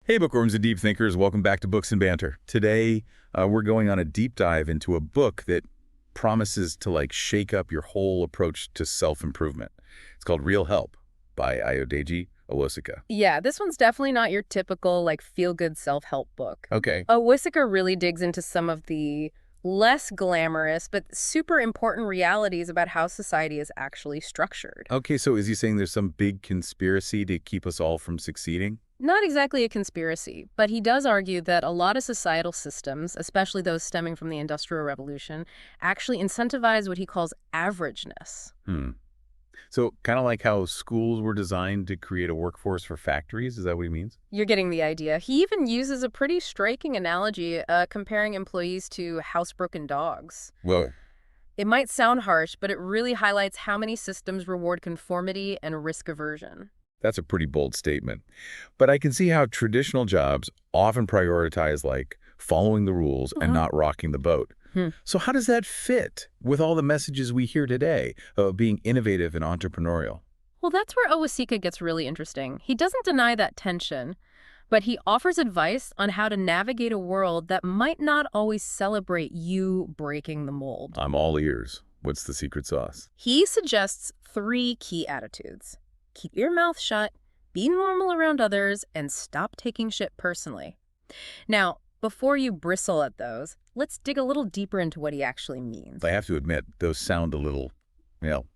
Hey, bookworms and deep thinkers, welcome back to Books and Banter. Today, we're going on a deep dive into a book that promises to shake up your whole approach to self-improvement. It's called Real Help by Ayodeji Owosika. Yeah, this one's definitely not your typical, feel-good self-help book. Okay. Owosika really digs into some of the less glamorous but super important realities about how society is actually structured. Okay, so is he saying there's some big conspiracy to keep us all from succeeding? Not exactly a conspiracy, but he does argue that a lot of societal systems, especially those stemming from the Industrial Revolution, actually incentivize what he calls averageness. Hmm. So kind of like how schools were designed to create a workforce for factories, is that what he means? You're getting the idea. He even uses a pretty striking analogy, comparing employees to housebroken dogs. Well, It might sound harsh, but it really highlights how many systems reward conformity and risk aversion. that's a pretty bold statement. But I can see how traditional jobs often prioritize following the rules and not rocking the boat. Hmm. So how does that fit with all the messages we hear today of being innovative and entrepreneurial? Well, that's where Owasika gets really interesting. He doesn't deny that tension, but he offers advice on how to navigate a world that might not always celebrate you breaking the mold. I'm all ears. What's the secret sauce? He suggests 3 key attitudes. Keep your mouth shut, be normal around others, and stop taking shit personally. Now, before you bristle at those, let's dig a little deeper into what he actually means. I have to admit, those sound a little,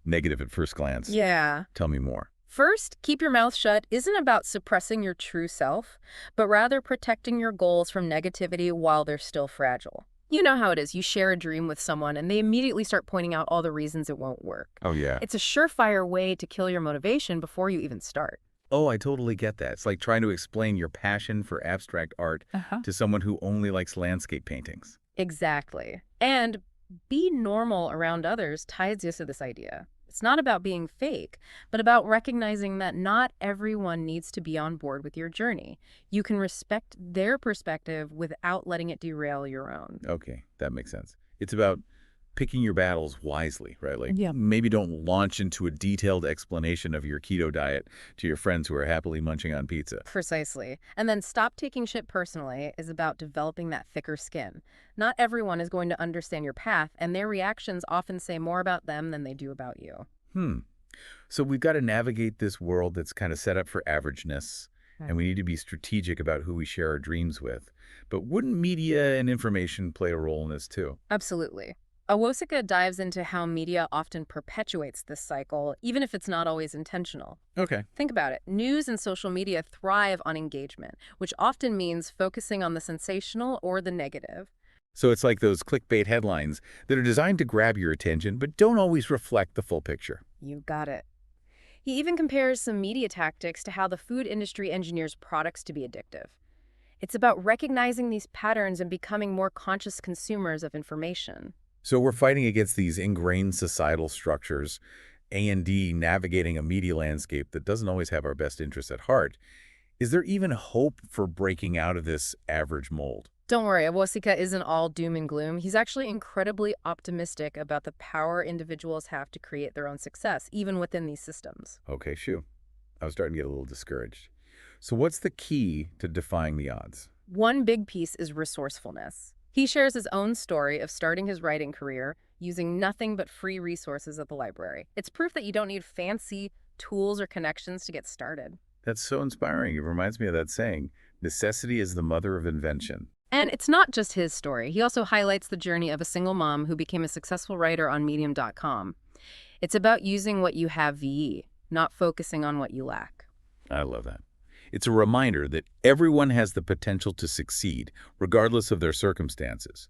negative at first glance. Yeah. Tell me more. First, keep your mouth shut isn't about suppressing your true self, but rather protecting your goals from negativity while they're still fragile. You know how it is. You share a dream with someone and they immediately start pointing out all the reasons it won't work. Oh, yeah. It's a surefire way to kill your motivation before you even start. Oh, I totally get that. It's like trying to explain your passion for abstract art to someone who only likes landscape paintings. Exactly. And be normal around others ties us to this idea. It's not about being fake, but about recognizing that not everyone needs to be on board with your journey. You can respect their perspective without letting it derail your own. Okay, that makes sense. It's about picking your battles wisely, right? Yeah. Maybe don't launch into a detailed explanation of your keto diet to your friends who are happily munching on pizza. Precisely. And then stop taking shit personally is about developing that thicker skin. Not everyone is going to understand your path, and their reactions often say more about them than they do about you. So we've got to navigate this world that's kind of set up for averageness, and we need to be strategic about who we share our dreams with. But wouldn't media and information play a role in this too? Absolutely. Owosika dives into how media often perpetuates this cycle, even if it's not always intentional. Okay. Think about it. News and social media thrive on engagement, which often means focusing on the sensational or the negative. So it's like those clickbait headlines that are designed to grab your attention but don't always reflect the full picture. You got it. He even compares some media tactics to how the food industry engineers products to be addictive. It's about recognizing these patterns and becoming more conscious consumers of information. So we're fighting against these ingrained societal structures, A&D navigating a media landscape that doesn't always have our best interests at heart. Is there even hope for breaking out of this average mold? Don't worry, Owosika isn't all doom and gloom. He's actually incredibly optimistic about the power individuals have to create their own success, even within these systems. Okay, shoo. I was starting to get a little discouraged. So what's the key to defying the odds? One big piece is resourcefulness. He shares his own story of starting his writing career using nothing but free resources at the library. It's proof that you don't need fancy tools or connections to get started. That's so inspiring. It reminds me of that saying, necessity is the mother of invention. And it's not just his story. He also highlights the journey of a single mom who became a successful writer on Medium.com. It's about using what you have VE, not focusing on what you lack. I love that. It's a reminder that everyone has the potential to succeed, regardless of their circumstances.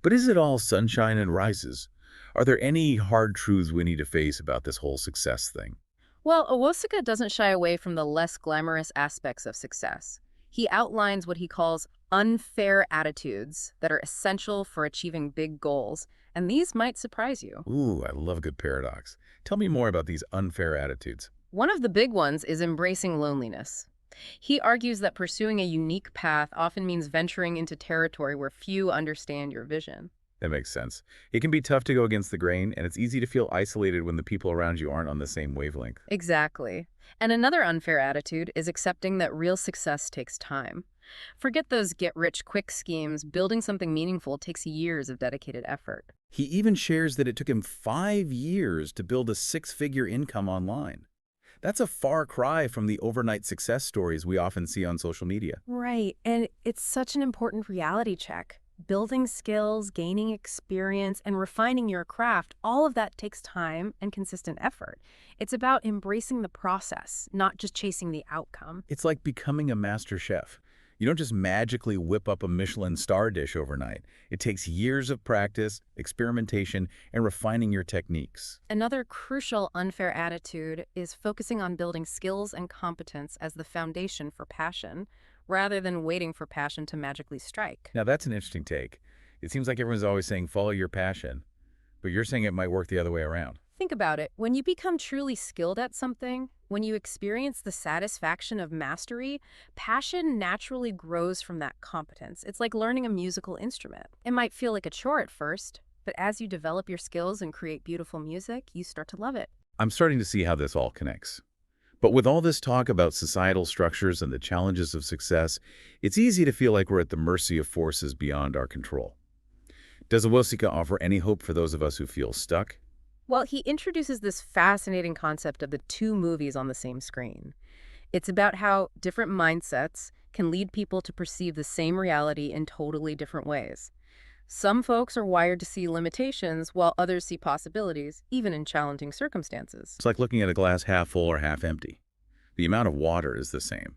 But is it all sunshine and rises? Are there any hard truths we need to face about this whole success thing? Well, Owosika doesn't shy away from the less glamorous aspects of success. He outlines what he calls unfair attitudes that are essential for achieving big goals, and these might surprise you. Ooh, I love a good paradox. Tell me more about these unfair attitudes. One of the big ones is embracing loneliness. He argues that pursuing a unique path often means venturing into territory where few understand your vision. That makes sense. It can be tough to go against the grain, and it's easy to feel isolated when the people around you aren't on the same wavelength. Exactly. And another unfair attitude is accepting that real success takes time. Forget those get-rich-quick schemes. Building something meaningful takes years of dedicated effort. He even shares that it took him 5 years to build a six-figure income online. That's a far cry from the overnight success stories we often see on social media. Right, and it's such an important reality check. Building skills, gaining experience, and refining your craft, all of that takes time and consistent effort. It's about embracing the process, not just chasing the outcome. It's like becoming a master chef. You don't just magically whip up a Michelin star dish overnight. It takes years of practice, experimentation, and refining your techniques. Another crucial unfair attitude is focusing on building skills and competence as the foundation for passion, rather than waiting for passion to magically strike. Now, that's an interesting take. It seems like everyone's always saying, follow your passion, but you're saying it might work the other way around. Think about it. When you become truly skilled at something, when you experience the satisfaction of mastery, passion naturally grows from that competence. It's like learning a musical instrument. It might feel like a chore at first, but as you develop your skills and create beautiful music, you start to love it. I'm starting to see how this all connects. But with all this talk about societal structures and the challenges of success, it's easy to feel like we're at the mercy of forces beyond our control. Does Awosika offer any hope for those of us who feel stuck? Well, he introduces this fascinating concept of the two movies on the same screen. It's about how different mindsets can lead people to perceive the same reality in totally different ways. Some folks are wired to see limitations, while others see possibilities, even in challenging circumstances. It's like looking at a glass half full or half empty. The amount of water is the same,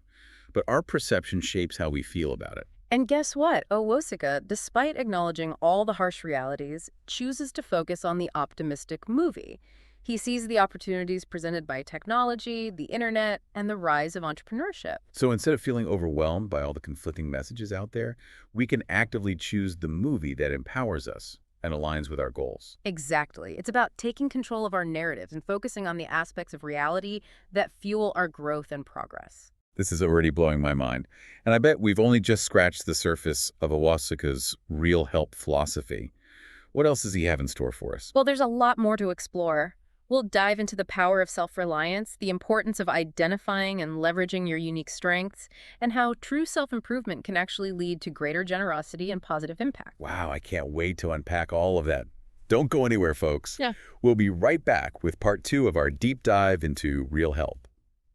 but our perception shapes how we feel about it. And guess what? Owosika, despite acknowledging all the harsh realities, chooses to focus on the optimistic movie. He sees the opportunities presented by technology, the internet, and the rise of entrepreneurship. So instead of feeling overwhelmed by all the conflicting messages out there, we can actively choose the movie that empowers us and aligns with our goals. Exactly. It's about taking control of our narratives and focusing on the aspects of reality that fuel our growth and progress. This is already blowing my mind. And I bet we've only just scratched the surface of Awosika's real help philosophy. What else does he have in store for us? Well, there's a lot more to explore. We'll dive into the power of self-reliance, the importance of identifying and leveraging your unique strengths, and how true self-improvement can actually lead to greater generosity and positive impact. Wow, I can't wait to unpack all of that. Don't go anywhere, folks. Yeah. We'll be right back with part 2 of our deep dive into real help.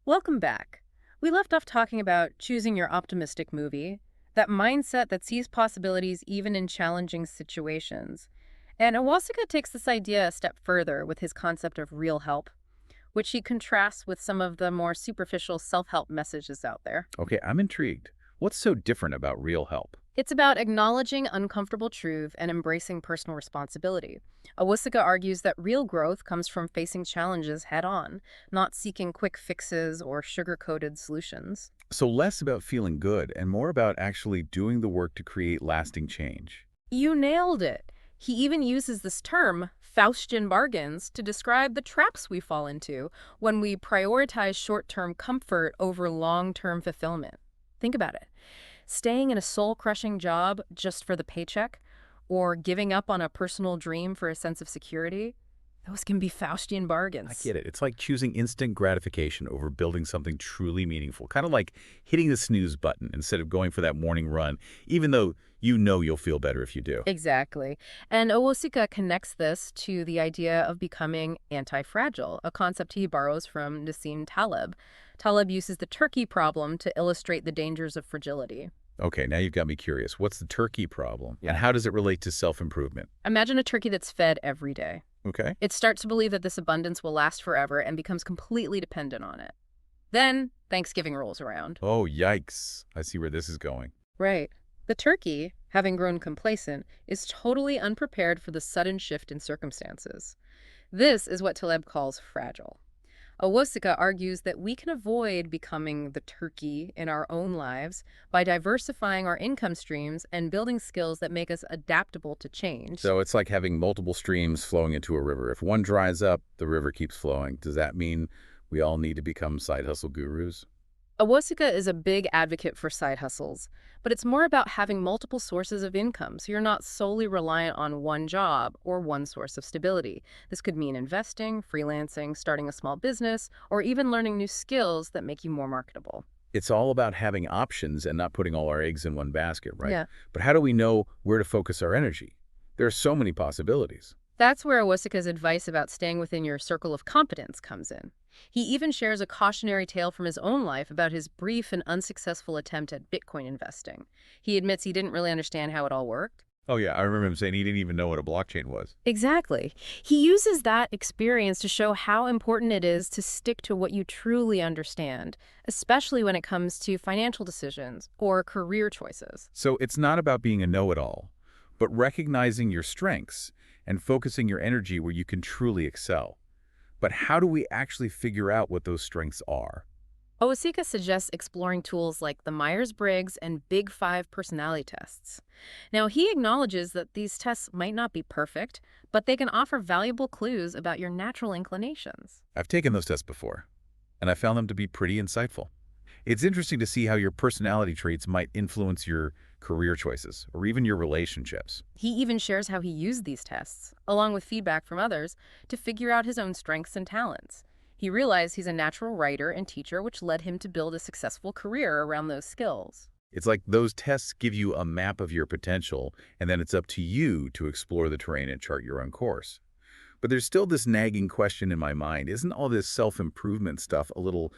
Welcome back. We left off talking about choosing your optimistic movie, that mindset that sees possibilities even in challenging situations. And Awosika takes this idea a step further with his concept of real help, which he contrasts with some of the more superficial self-help messages out there. Okay, I'm intrigued. What's so different about real help? It's about acknowledging uncomfortable truth and embracing personal responsibility. Awosika argues that real growth comes from facing challenges head-on, not seeking quick fixes or sugar-coated solutions. So less about feeling good and more about actually doing the work to create lasting change. You nailed it. He even uses this term, Faustian bargains, to describe the traps we fall into when we prioritize short-term comfort over long-term fulfillment. Think about it. Staying in a soul-crushing job just for the paycheck, or giving up on a personal dream for a sense of security, those can be Faustian bargains. I get it. It's like choosing instant gratification over building something truly meaningful. Kind of like hitting the snooze button instead of going for that morning run, even though you know you'll feel better if you do. Exactly. And Awosika connects this to the idea of becoming antifragile, a concept he borrows from Nassim Taleb. Taleb uses the turkey problem to illustrate the dangers of fragility. Okay, now you've got me curious. What's the turkey problem? And how does it relate to self-improvement? Imagine a turkey that's fed every day. Okay. It starts to believe that this abundance will last forever and becomes completely dependent on it. Then Thanksgiving rolls around. Oh, yikes. I see where this is going. Right. The turkey, having grown complacent, is totally unprepared for the sudden shift in circumstances. This is what Taleb calls fragile. Awosika argues that we can avoid becoming the turkey in our own lives by diversifying our income streams and building skills that make us adaptable to change. So it's like having multiple streams flowing into a river. If one dries up, the river keeps flowing. Does that mean we all need to become side hustle gurus? Awosika is a big advocate for side hustles, but it's more about having multiple sources of income so you're not solely reliant on one job or one source of stability. This could mean investing, freelancing, starting a small business, or even learning new skills that make you more marketable. It's all about having options and not putting all our eggs in one basket, right? Yeah. But how do we know where to focus our energy? There are so many possibilities. That's where Owosika's advice about staying within your circle of competence comes in. He even shares a cautionary tale from his own life about his brief and unsuccessful attempt at Bitcoin investing. He admits he didn't really understand how it all worked. Oh, yeah, I remember him saying he didn't even know what a blockchain was. Exactly. He uses that experience to show how important it is to stick to what you truly understand, especially when it comes to financial decisions or career choices. So it's not about being a know-it-all, but recognizing your strengths and focusing your energy where you can truly excel. But how do we actually figure out what those strengths are? Owosika suggests exploring tools like the Myers-Briggs and Big Five personality tests. Now, he acknowledges that these tests might not be perfect, but they can offer valuable clues about your natural inclinations. I've taken those tests before, and I found them to be pretty insightful. It's interesting to see how your personality traits might influence your career choices or even your relationships. He even shares how he used these tests, along with feedback from others, to figure out his own strengths and talents. He realized he's a natural writer and teacher, which led him to build a successful career around those skills. It's like those tests give you a map of your potential, and then it's up to you to explore the terrain and chart your own course. But there's still this nagging question in my mind. Isn't all this self-improvement stuff a little,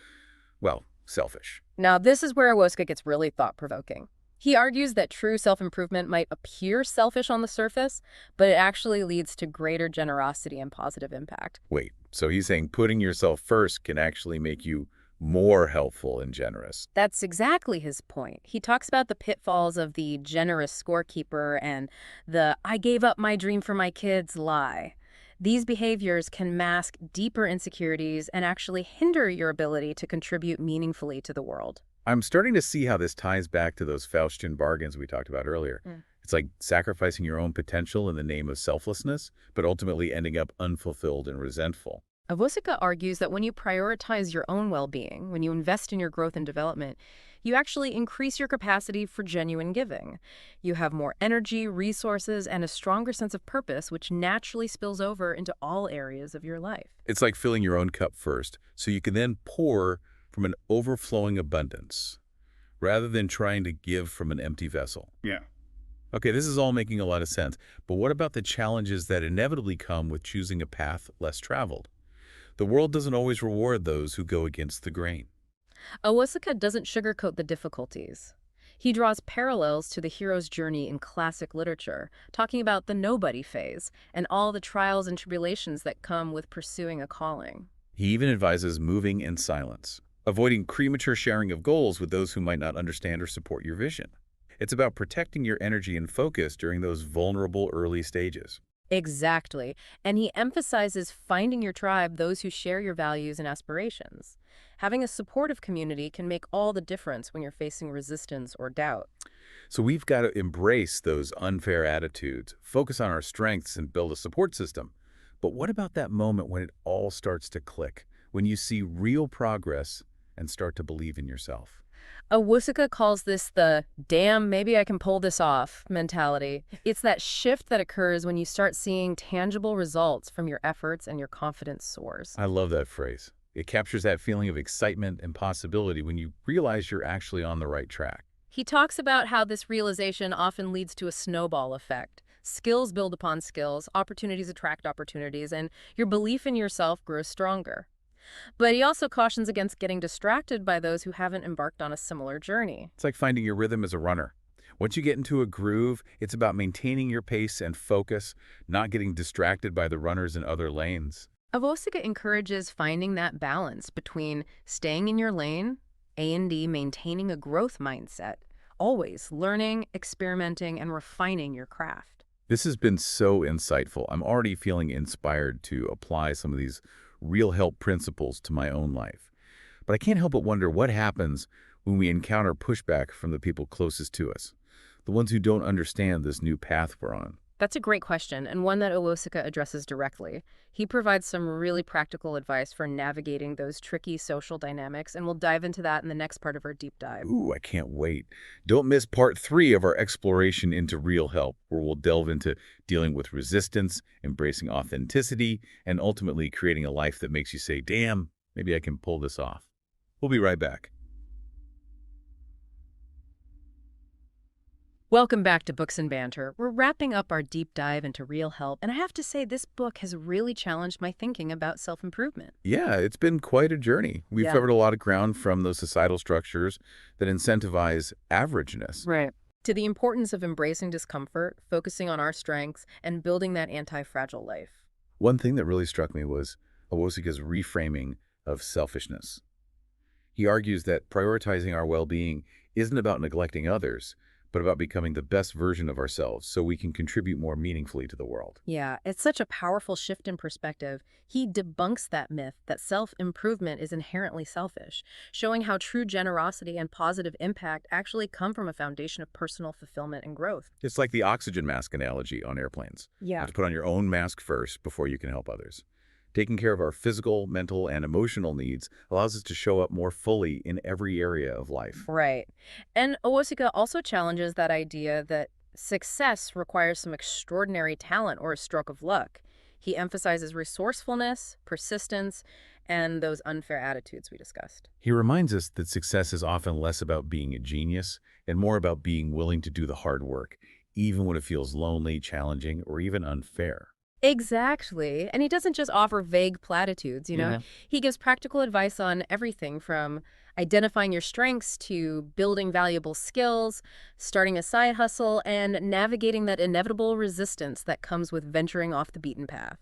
well, selfish? Now, this is where Owosika gets really thought-provoking. He argues that true self-improvement might appear selfish on the surface, but it actually leads to greater generosity and positive impact. Wait, so he's saying putting yourself first can actually make you more helpful and generous. That's exactly his point. He talks about the pitfalls of the generous scorekeeper and the "I gave up my dream for my kids" lie. These behaviors can mask deeper insecurities and actually hinder your ability to contribute meaningfully to the world. I'm starting to see how this ties back to those Faustian bargains we talked about earlier. It's like sacrificing your own potential in the name of selflessness, but ultimately ending up unfulfilled and resentful. Owosika argues that when you prioritize your own well-being, when you invest in your growth and development, you actually increase your capacity for genuine giving. You have more energy, resources, and a stronger sense of purpose, which naturally spills over into all areas of your life. It's like filling your own cup first, so you can then pour from an overflowing abundance, rather than trying to give from an empty vessel. Yeah. Okay, this is all making a lot of sense, but what about the challenges that inevitably come with choosing a path less traveled? The world doesn't always reward those who go against the grain. Owosika doesn't sugarcoat the difficulties. He draws parallels to the hero's journey in classic literature, talking about the nobody phase and all the trials and tribulations that come with pursuing a calling. He even advises moving in silence, avoiding premature sharing of goals with those who might not understand or support your vision. It's about protecting your energy and focus during those vulnerable early stages. Exactly. And he emphasizes finding your tribe, those who share your values and aspirations. Having a supportive community can make all the difference when you're facing resistance or doubt. So we've got to embrace those unfair attitudes, focus on our strengths, and build a support system. But what about that moment when it all starts to click, when you see real progress and start to believe in yourself? Owosika calls this the "damn, maybe I can pull this off" mentality. It's that shift that occurs when you start seeing tangible results from your efforts and your confidence soars. I love that phrase. It captures that feeling of excitement and possibility when you realize you're actually on the right track. He talks about how this realization often leads to a snowball effect. Skills build upon skills, opportunities attract opportunities, and your belief in yourself grows stronger. But he also cautions against getting distracted by those who haven't embarked on a similar journey. It's like finding your rhythm as a runner. Once you get into a groove, it's about maintaining your pace and focus, not getting distracted by the runners in other lanes. Owosika encourages finding that balance between staying in your lane, A&D maintaining a growth mindset, always learning, experimenting, and refining your craft. This has been so insightful. I'm already feeling inspired to apply some of these real help principles to my own life. But I can't help but wonder what happens when we encounter pushback from the people closest to us, the ones who don't understand this new path we're on. That's a great question, and one that Owosika addresses directly. He provides some really practical advice for navigating those tricky social dynamics, and we'll dive into that in the next part of our deep dive. Ooh, I can't wait. Don't miss part 3 of our exploration into real help, where we'll delve into dealing with resistance, embracing authenticity, and ultimately creating a life that makes you say, damn, maybe I can pull this off. We'll be right back. Welcome back to Books and Banter. We're wrapping up our deep dive into real help, and I have to say this book has really challenged my thinking about self-improvement. Yeah, it's been quite a journey. We've Yeah. covered a lot of ground from those societal structures that incentivize averageness. Right. To the importance of embracing discomfort, focusing on our strengths, and building that anti-fragile life. One thing that really struck me was Awosika's reframing of selfishness. He argues that prioritizing our well-being isn't about neglecting others, but about becoming the best version of ourselves so we can contribute more meaningfully to the world. Yeah, it's such a powerful shift in perspective. He debunks that myth that self-improvement is inherently selfish, showing how true generosity and positive impact actually come from a foundation of personal fulfillment and growth. It's like the oxygen mask analogy on airplanes. You Yeah. have to put on your own mask first before you can help others. Taking care of our physical, mental, and emotional needs allows us to show up more fully in every area of life. Right. And Owosika also challenges that idea that success requires some extraordinary talent or a stroke of luck. He emphasizes resourcefulness, persistence, and those unfair attitudes we discussed. He reminds us that success is often less about being a genius and more about being willing to do the hard work, even when it feels lonely, challenging, or even unfair. Exactly. And he doesn't just offer vague platitudes, you know? Yeah. He gives practical advice on everything from identifying your strengths to building valuable skills, starting a side hustle, and navigating that inevitable resistance that comes with venturing off the beaten path.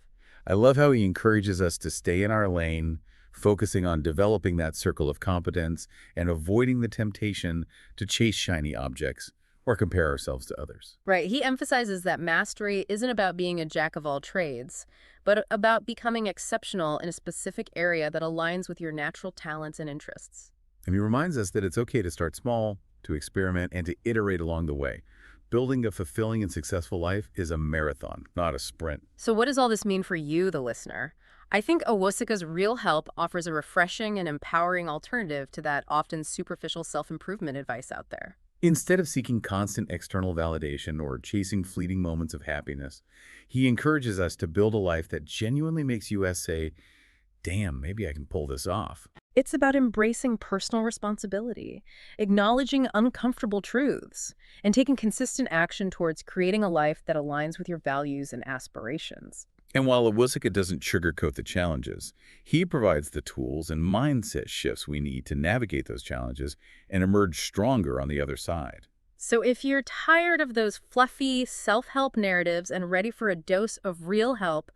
I love how he encourages us to stay in our lane, focusing on developing that circle of competence and avoiding the temptation to chase shiny objects or compare ourselves to others. Right. He emphasizes that mastery isn't about being a jack of all trades, but about becoming exceptional in a specific area that aligns with your natural talents and interests. And he reminds us that it's okay to start small, to experiment, and to iterate along the way. Building a fulfilling and successful life is a marathon, not a sprint. So what does all this mean for you, the listener? I think Owosika's Real Help offers a refreshing and empowering alternative to that often superficial self-improvement advice out there. Instead of seeking constant external validation or chasing fleeting moments of happiness, he encourages us to build a life that genuinely makes us say, damn, maybe I can pull this off. It's about embracing personal responsibility, acknowledging uncomfortable truths, and taking consistent action towards creating a life that aligns with your values and aspirations. And while Awosika doesn't sugarcoat the challenges, he provides the tools and mindset shifts we need to navigate those challenges and emerge stronger on the other side. So if you're tired of those fluffy self-help narratives and ready for a dose of real help,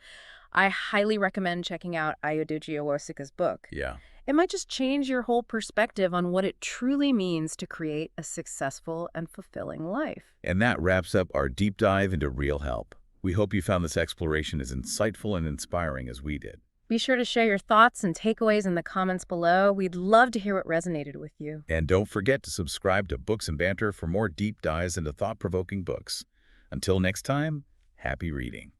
I highly recommend checking out Ayoduji Owosika's book. Yeah. It might just change your whole perspective on what it truly means to create a successful and fulfilling life. And that wraps up our deep dive into real help. We hope you found this exploration as insightful and inspiring as we did. Be sure to share your thoughts and takeaways in the comments below. We'd love to hear what resonated with you. And don't forget to subscribe to Books and Banter for more deep dives into thought-provoking books. Until next time, happy reading.